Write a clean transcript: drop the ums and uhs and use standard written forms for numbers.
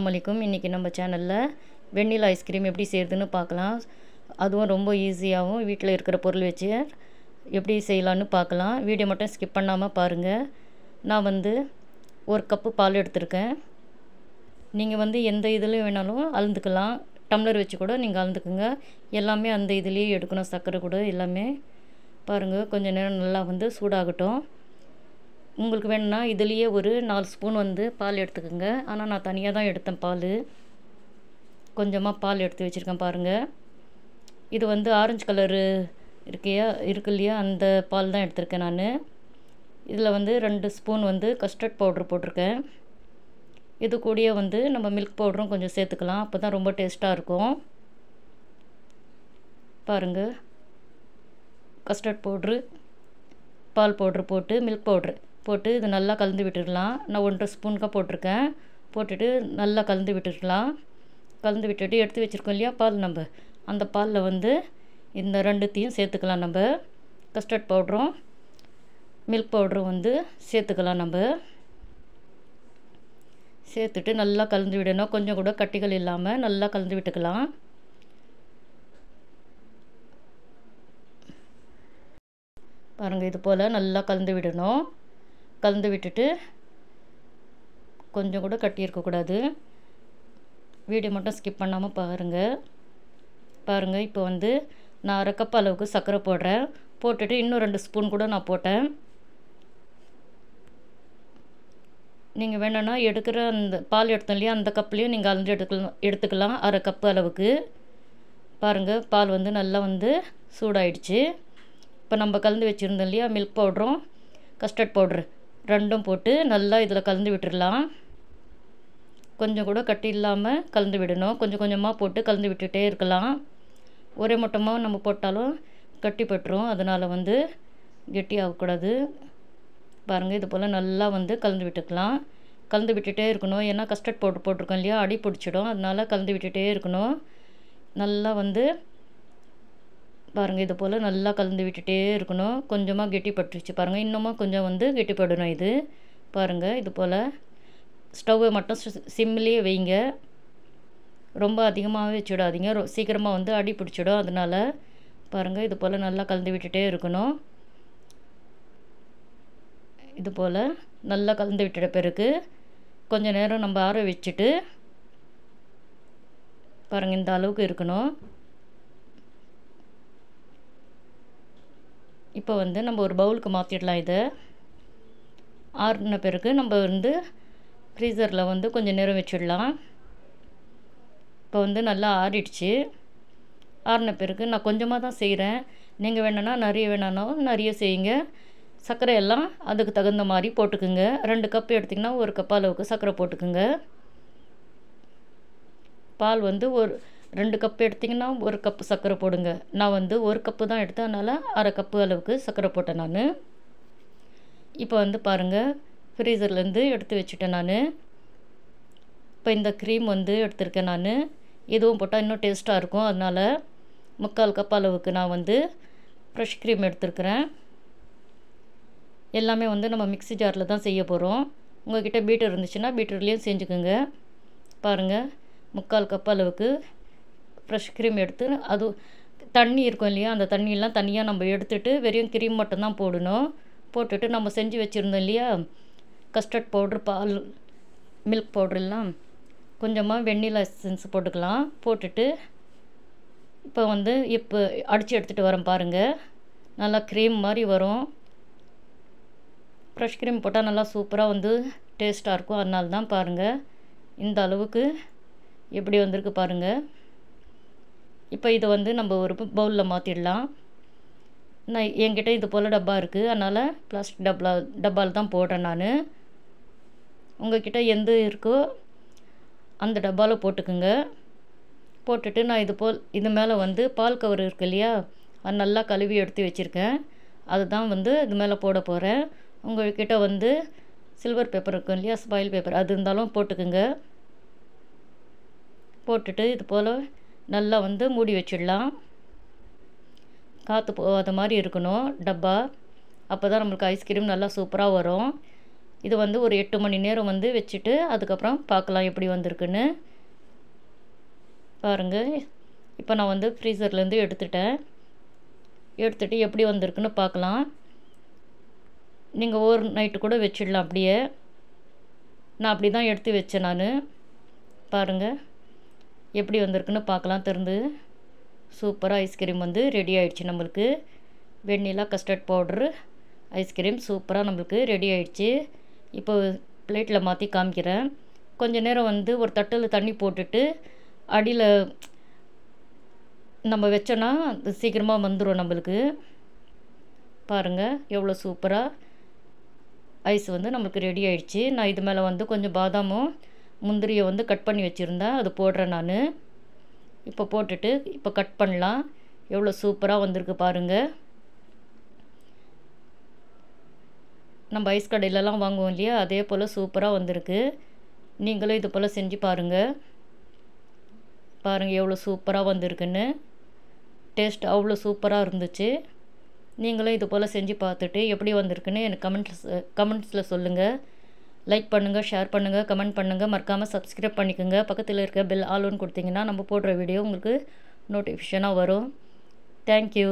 அஸ்ஸலாமு அலைக்கும். இன்றைக்கி நம்ம சேனலில் வெண்ணிலா ஐஸ்கிரீம் எப்படி செய்கிறதுன்னு பார்க்கலாம். அதுவும் ரொம்ப ஈஸியாகவும் வீட்டில் இருக்கிற பொருள் வச்சு எப்படி செய்யலான்னு பார்க்கலாம். வீடியோ மட்டும் ஸ்கிப் பண்ணாமல் பாருங்கள். நான் ஒரு கப்பு பால் எடுத்திருக்கேன். நீங்கள் எந்த இதுலேயும் வேணாலும் அளந்துக்கலாம். டம்ளர் வச்சு கூட நீங்கள் அளந்துக்குங்க. எல்லாமே அந்த இதுலேயே எடுக்கணும். சர்க்கரை கூட எல்லாமே பாருங்கள். கொஞ்சம் நேரம் நல்லா சூடாகட்டும். உங்களுக்கு வேணும்னா இதுலேயே ஒரு 4 ஸ்பூன் பால் எடுத்துக்கோங்க. ஆனால் நான் தனியாக தான் எடுத்தேன் பால். கொஞ்சமாக பால் எடுத்து வச்சுருக்கேன் பாருங்கள். இது ஆரஞ்சு கலரு இருக்கு இல்லையா, அந்த பால் தான் எடுத்திருக்கேன் நான். இதில் 2 ஸ்பூன் கஸ்டர்ட் பவுட்ரு போட்டிருக்கேன். இது கூடயே நம்ம மில்க் பவுடரும் கொஞ்சம் சேர்த்துக்கலாம். அப்போ தான் ரொம்ப டேஸ்ட்டாக இருக்கும். பாருங்கள், கஸ்டர்ட் பவுட்ரு, பால் பவுட்ரு போட்டு மில்க் பவுட்ரு போட்டு இது நல்லா கலந்து விட்டுடலாம். நான் 1.5 ஸ்பூனுக்காக போட்டிருக்கேன். போட்டுட்டு நல்லா கலந்து விட்டுடலாம். கலந்து விட்டுட்டு எடுத்து வச்சுருக்கோம் இல்லையா பால், நம்ம அந்த பாலில் இந்த ரெண்டுத்தையும் சேர்த்துக்கலாம். நம்ம கஸ்டர்ட் பவுடரும் மில்க் பவுடரும் சேர்த்துக்கலாம். நம்ம சேர்த்துட்டு நல்லா கலந்து விடணும். கொஞ்சம் கூட கட்டிகள் இல்லாமல் நல்லா கலந்து விட்டுக்கலாம். பாருங்கள், இது போல் நல்லா கலந்து விடணும். கலந்து விட்டுட்டு கொஞ்சம் கூட கட்டி இருக்கக்கூடாது. வீடியோ மட்டும் ஸ்கிப் பண்ணாமல் பாருங்கள். இப்போ நான் 1/2 கப் அளவுக்கு சர்க்கரை போடுறேன். போட்டுட்டு இன்னும் 2 ஸ்பூன் கூட நான் போட்டேன். நீங்கள் வேணும்னா எடுக்கிற அந்த பால் எடுத்தோம் இல்லையா, அந்த கப்லேயும் நீங்கள் அளந்து எடுத்துக்கலாம் 1/2 கப்பு அளவுக்கு. பாருங்கள், பால் நல்லா சூடாயிடுச்சு. இப்போ நம்ம கலந்து வச்சுருந்தோம் இல்லையா மில்க் பவுடரும் கஸ்டர்ட் பவுட்ரு ரெண்டும் போட்டு நல்லா இதில் கலந்து விட்டுடலாம். கொஞ்சம் கூட கட்டி இல்லாமல் கலந்து விடணும். கொஞ்சம் கொஞ்சமாக போட்டு கலந்து விட்டுட்டே இருக்கலாம். ஒரே மொத்தமாக நம்ம போட்டாலும் கட்டி பட்டுரும். அதனால் கெட்டி ஆகக்கூடாது. பாருங்கள், இது போல் நல்லா கலந்து விட்டுக்கலாம். கலந்து விட்டுட்டே இருக்கணும். ஏன்னா கஸ்டர்ட் பவுட்ரு போட்டிருக்கோம் இல்லையா, அடி பிடிச்சிடும். அதனால் கலந்து விட்டுட்டே இருக்கணும். நல்லா பாருங்கள், இது போல் நல்லா கலந்து விட்டுட்டே இருக்கணும். கொஞ்சமாக கெட்டி பட்டுருச்சு பாருங்கள். இன்னமும் கொஞ்சம் கெட்டிப்படணும். இது பாருங்கள், இது போல் ஸ்டவ்வை மட்டும் சிம்லேயே வைங்க. ரொம்ப அதிகமாகவே வச்சுடாதீங்க. சீக்கிரமாக அடி பிடிச்சிடும். அதனால் பாருங்கள், இது போல் நல்லா கலந்து விட்டுட்டே இருக்கணும். இது போல் நல்லா கலந்து விட்டுட பிறகு கொஞ்சம் நேரம் நம்ம ஆற வச்சுட்டு பாருங்கள், இந்த அளவுக்கு இருக்கணும். இப்போ நம்ம ஒரு பவுலுக்கு மாற்றிடலாம். இதை ஆறின பிறகு நம்ம ஃப்ரீசரில் கொஞ்சம் நேரம் வச்சிடலாம். இப்போ நல்லா ஆறிடுச்சு. ஆறின பிறகு நான் கொஞ்சமாக தான் செய்கிறேன். நீங்கள் வேணும்னா நிறைய வேணாலும் நிறைய செய்யுங்க. சர்க்கரை எல்லாம் அதுக்கு தகுந்த மாதிரி போட்டுக்குங்க. 2 கப் எடுத்திங்கன்னா 1 கப் அளவுக்கு சர்க்கரை போட்டுக்குங்க. பால் ஒரு 2 கப் எடுத்திங்கன்னா 1 கப்பு சர்க்கரை போடுங்க. நான் 1 கப்பு தான் எடுத்தேன். அதனால் 1/2 கப்பு அளவுக்கு சர்க்கரை போட்டேன் நான். இப்போ பாருங்கள், ஃப்ரீசர்லேருந்து எடுத்து வச்சுட்டேன் நான். இப்போ இந்த க்ரீம் எடுத்திருக்கேன் நான். இதுவும் போட்டால் இன்னும் டேஸ்ட்டாக இருக்கும். அதனால் 3/4 கப் அளவுக்கு நான் ஃப்ரெஷ் க்ரீம் எடுத்துருக்கிறேன். எல்லாமே நம்ம மிக்ஸி ஜாரில் தான் செய்ய போகிறோம். உங்கள்கிட்ட பீட்டர் இருந்துச்சுன்னா பீட்டர்லேயும் செஞ்சுக்கோங்க. பாருங்கள், 3/4 கப் அளவுக்கு ஃப்ரெஷ் க்ரீம் எடுத்து அது தண்ணி இருக்கும் இல்லையா, அந்த தண்ணியெல்லாம் தனியாக நம்ம எடுத்துகிட்டு வெறும் க்ரீம் மட்டும்தான் போடணும். போட்டுட்டு நம்ம செஞ்சு வச்சுருந்தோம் இல்லையா கஸ்டர்ட் பவுட்ரு, பால், மில்க் பவுட்ரெல்லாம் கொஞ்சமாக வெண்ணிலா எசன்ஸ் போட்டுக்கலாம். போட்டுட்டு இப்போ இப்போ அடித்து எடுத்துகிட்டு வரேன் பாருங்கள். நல்லா க்ரீம் மாதிரி வரும். ஃப்ரெஷ் க்ரீம் போட்டால் நல்லா சூப்பராக டேஸ்ட்டாக இருக்கும். அதனால தான் பாருங்கள், இந்த அளவுக்கு எப்படி வந்திருக்கு பாருங்கள். இப்போ இதை நம்ம ஒரு பவுலில் மாற்றிடலாம். நான் என்கிட்ட இது போல் டப்பா இருக்குது. அதனால் பிளாஸ்டிக் டப்பாவில் தான் போடுறேன் நான். உங்கள்கிட்ட எந்த இருக்கோ அந்த டப்பாவில் போட்டுக்குங்க. போட்டுட்டு நான் இது மேலே பால் கவர் இருக்கு இல்லையா, அது நல்லா கழுவி எடுத்து வச்சுருக்கேன். அதுதான் இது மேலே போட போகிறேன். உங்கள்கிட்ட சில்வர் பேப்பர் இருக்கும் இல்லையா, ஸ்பாயில் பேப்பர், அது இருந்தாலும் போட்டுக்குங்க. போட்டுட்டு இது போல் நல்லா மூடி வச்சிடலாம். காற்று போகாத மாதிரி இருக்கணும் டப்பா. அப்போ தான் நம்மளுக்கு ஐஸ்கிரீம் நல்லா சூப்பராக வரும். இது வந்து ஒரு 8 மணி நேரம் வந்து வச்சுட்டு அதுக்கப்புறம் பார்க்கலாம் எப்படி வந்திருக்குன்னு. பாருங்கள், இப்போ நான் வந்து ஃப்ரீசர்லேருந்து எடுத்துட்டு எப்படி வந்திருக்குன்னு பார்க்கலாம். நீங்கள் ஓவர் நைட்டு கூட வச்சிடலாம் அப்படியே. நான் அப்படி தான் எடுத்து வச்சேன் நான். பாருங்கள் எப்படி வந்திருக்குன்னு பார்க்கலாம். திறந்து சூப்பராக ஐஸ்கிரீம் வந்து ரெடி ஆகிடுச்சு நம்மளுக்கு. வெண்ணிலா கஸ்டர்ட் பவுட்ரு ஐஸ்கிரீம் சூப்பராக நம்மளுக்கு ரெடி ஆகிடுச்சு. இப்போ பிளேட்டில் மாற்றி காமிக்கிறேன். கொஞ்ச நேரம் வந்து ஒரு தட்டில் தண்ணி போட்டுட்டு அடியில் நம்ம வச்சோன்னா அது சீக்கிரமாக வந்துடும் நம்மளுக்கு. பாருங்கள் எவ்வளோ சூப்பராக ஐஸ் வந்து நம்மளுக்கு ரெடி ஆகிடுச்சு. நான் இது மேலே வந்து கொஞ்சம் பாதாமும் முந்திரியை வந்து கட் பண்ணி வச்சுருந்தேன், அது போடுறேன் நான். இப்போ போட்டுட்டு இப்போ கட் பண்ணலாம். எவ்வளோ சூப்பராக வந்திருக்கு பாருங்கள். நம்ம ஐஸ் கடையிலலாம் வாங்குவோம் இல்லையா, அதே போல் சூப்பராக வந்திருக்கு. நீங்களும் இது போல் செஞ்சு பாருங்கள். பாருங்கள் எவ்வளோ சூப்பராக வந்திருக்குன்னு. டேஸ்ட் அவ்வளோ சூப்பராக இருந்துச்சு. நீங்களும் இது போல் செஞ்சு பார்த்துட்டு எப்படி வந்திருக்குன்னு எனக்கு கமெண்ட்ஸில் சொல்லுங்கள். லைக் பண்ணுங்கள், ஷேர் பண்ணுங்கள், கமெண்ட் பண்ணுங்கள். மறக்காமல் சப்ஸ்கிரைப் பண்ணிக்கோங்க. பக்கத்தில் இருக்க பெல் ஆல் ஒன் கொடுத்தீங்கன்னா நம்ம போடுற வீடியோ உங்களுக்கு நோட்டிஃபிகேஷனாக வரும். தேங்க்யூ.